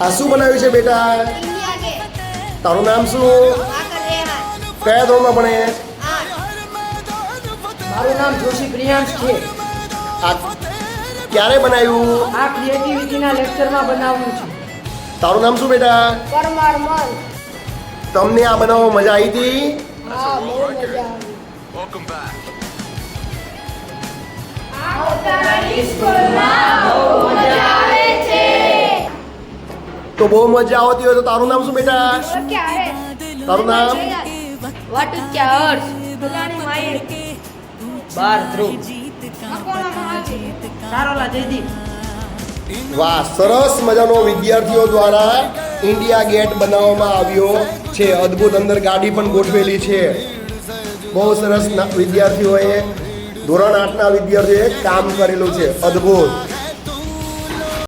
આ શું બનાવ્યું છે બેટા? India Gate. તારું નામ શું? વાકર રેહાન. કયા ધોરણમાં ભણે? 8. મારું નામ જોશી પ્રિયાંશ છે. આ ક્યારે બનાવ્યું? આ ક્રિએટિવિટીના લેક્ચરમાં બનાવ્યું છે. તારું નામ શું બેટા? પરમાર મન. તમને આ બનાવવામાં મજા આવી હતી? હા, બહુ મજા આવી. Welcome back. તો બહુ મજા આવતી હોય તો તારું નામ શું બેટા? ક્યારે? તારું નામ? વાટુક્યા હર્ષ. ફલાણી માયર. બાર ધ્રુવ. મકોણા મહાજી. સારોલા જયદીપ. વાહ, સરસ મજાનો વિદ્યાર્થીઓ દ્વારા ઇન્ડિયા ગેટ બનાવવામાં આવ્યો છે. અદ્ભુત અંદર ગાડી પણ ગોઠવેલી છે. બહુ સરસ વિદ્યાર્થીઓએ ધોરણ 8ના વિદ્યાર્થીઓએ કામ કરેલું છે. અદ્ભુત.